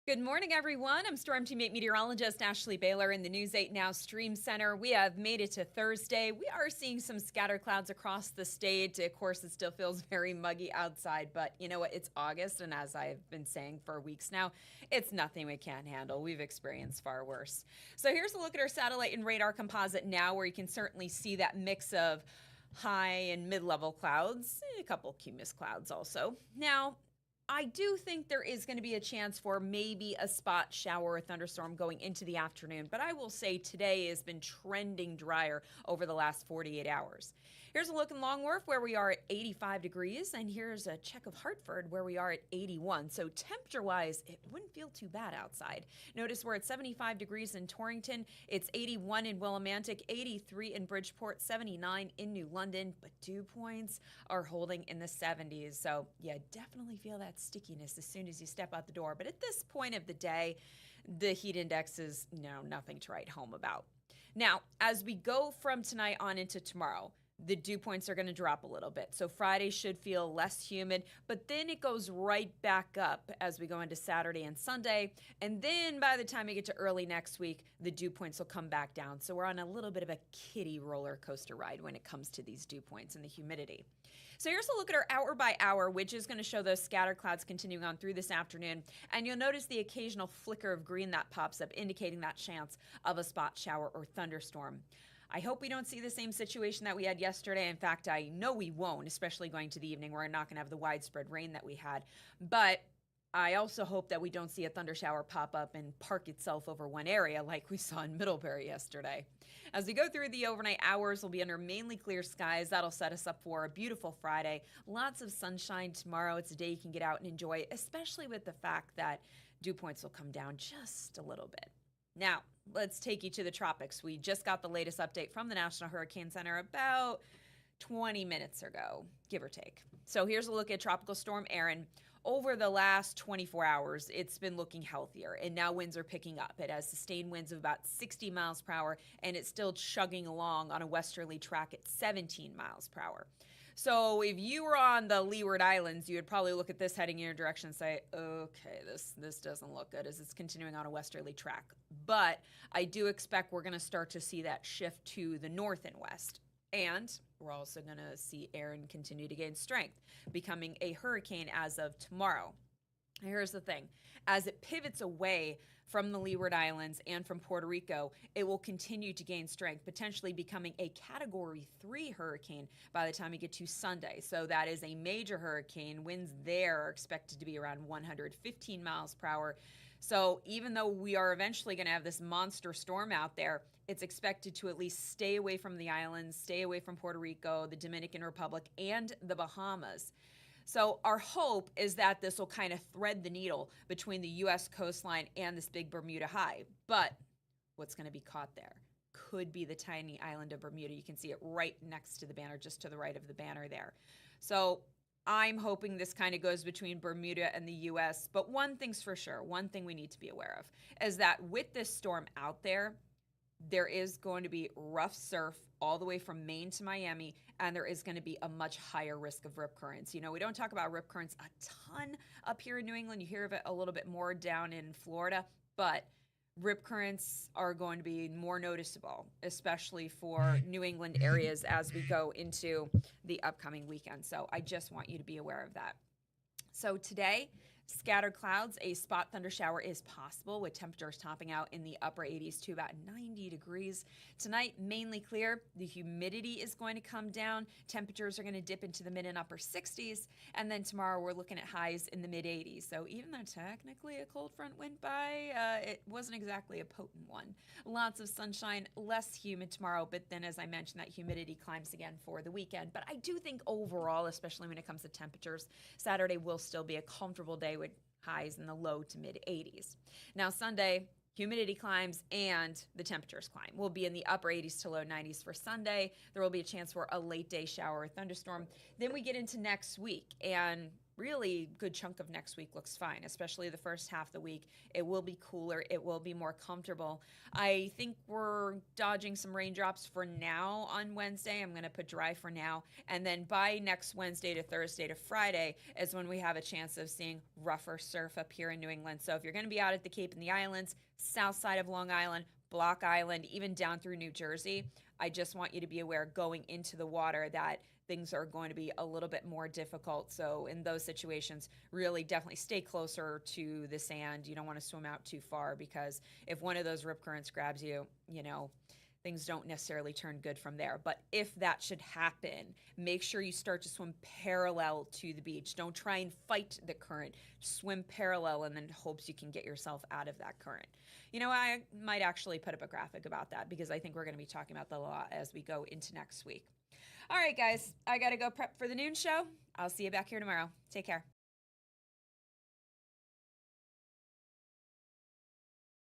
Good morning, everyone. I'm Storm Teammate Meteorologist Ashley Baylor in the News 8 Now Stream Center. We have made it to Thursday. We are seeing some scattered clouds across the state. Of course, it still feels very muggy outside, but you know what? It's August, and as I've been saying for weeks now, it's nothing we can't handle. We've experienced far worse. So here's a look at our satellite and radar composite now, where you can certainly see that mix of high and mid-level clouds, a couple cumulus clouds also. Now, I do think there is going to be a chance for maybe a spot shower or thunderstorm going into the afternoon, but I will say today has been trending drier over the last 48 hours. Here's a look in Long Wharf where we are at 85 degrees, and here's a check of Hartford where we are at 81. So temperature-wise, it wouldn't feel too bad outside. Notice we're at 75 degrees in Torrington, it's 81 in Willimantic, 83 in Bridgeport, 79 in New London, but dew points are holding in the 70s. So yeah, definitely feel that stickiness as soon as you step out the door. But at this point of the day, the heat index is nothing to write home about. Now, as we go from tonight on into tomorrow, the dew points are going to drop a little bit. So Friday should feel less humid, but then it goes right back up as we go into Saturday and Sunday. And then by the time we get to early next week, the dew points will come back down. So we're on a little bit of a kiddie roller coaster ride when it comes to these dew points and the humidity. So here's a look at our hour by hour, which is going to show those scattered clouds continuing on through this afternoon. And you'll notice the occasional flicker of green that pops up, indicating that chance of a spot shower or thunderstorm. I hope we don't see the same situation that we had yesterday. In fact, I know we won't, especially going to the evening. We're not going to have the widespread rain that we had. But I also hope that we don't see a thunder shower pop up and park itself over one area like we saw in Middlebury yesterday. As we go through the overnight hours, we'll be under mainly clear skies. That'll set us up for a beautiful Friday. Lots of sunshine tomorrow. It's a day you can get out and enjoy, especially with the fact that dew points will come down just a little bit. Now, let's take you to the tropics. We just got the latest update from the National Hurricane Center about 20 minutes ago, give or take. So here's a look at Tropical Storm Erin. Over the last 24 hours, it's been looking healthier, and now winds are picking up. It has sustained winds of about 60 miles per hour, and it's still chugging along on a westerly track at 17 miles per hour. So if you were on the Leeward Islands, you would probably look at this heading in your direction and say, okay, this doesn't look good as it's continuing on a westerly track. But I do expect we're going to start to see that shift to the north and west. And we're also going to see Erin continue to gain strength, becoming a hurricane as of tomorrow. Here's the thing. As it pivots away from the Leeward Islands and from Puerto Rico, it will continue to gain strength, potentially becoming a Category 3 hurricane by the time we get to Sunday. So that is a major hurricane. Winds there are expected to be around 115 miles per hour. So even though we are eventually going to have this monster storm out there, it's expected to at least stay away from the islands, stay away from Puerto Rico, the Dominican Republic, and the Bahamas. So our hope is that this will kind of thread the needle between the U.S. coastline and this big Bermuda high. But what's going to be caught there could be the tiny island of Bermuda. You can see it right next to the banner, just to the right of the banner there. So I'm hoping this kind of goes between Bermuda and the U.S. But one thing's for sure, one thing we need to be aware of is that with this storm out there is going to be rough surf all the way from Maine to Miami, and there is going to be a much higher risk of rip currents. You know, we don't talk about rip currents a ton up here in New England. You hear of it a little bit more down in Florida, but rip currents are going to be more noticeable, especially for New England areas as we go into the upcoming weekend. So I just want you to be aware of that. So today, scattered clouds, a spot thunder shower is possible with temperatures topping out in the upper 80s to about 90 degrees. Tonight, mainly clear. The humidity is going to come down. Temperatures are going to dip into the mid and upper 60s. And then tomorrow, we're looking at highs in the mid 80s. So even though technically a cold front went by, it wasn't exactly a potent one. Lots of sunshine, less humid tomorrow. But then, as I mentioned, that humidity climbs again for the weekend. But I do think overall, especially when it comes to temperatures, Saturday will still be a comfortable day with highs in the low to mid 80s. Now Sunday, humidity climbs and the temperatures climb. We'll be in the upper 80s to low 90s for Sunday. There will be a chance for a late day shower or thunderstorm. Then we get into next week, and really good chunk of next week looks fine, especially the first half of the week. It will be cooler. It will be more comfortable. I think we're dodging some raindrops for now on Wednesday. I'm going to put dry for now. And then by next Wednesday to Thursday to Friday is when we have a chance of seeing rougher surf up here in New England. So if you're going to be out at the Cape and the Islands, south side of Long Island, Block Island, even down through New Jersey, I just want you to be aware going into the water that things are going to be a little bit more difficult. So in those situations, really definitely stay closer to the sand. You don't want to swim out too far, because if one of those rip currents grabs you, things don't necessarily turn good from there. But if that should happen, make sure you start to swim parallel to the beach. Don't try and fight the current. Swim parallel, and then hopes you can get yourself out of that current. I might actually put up a graphic about that, because I think we're going to be talking about that a lot as we go into next week. All right, guys, I got to go prep for the noon show. I'll see you back here tomorrow. Take care.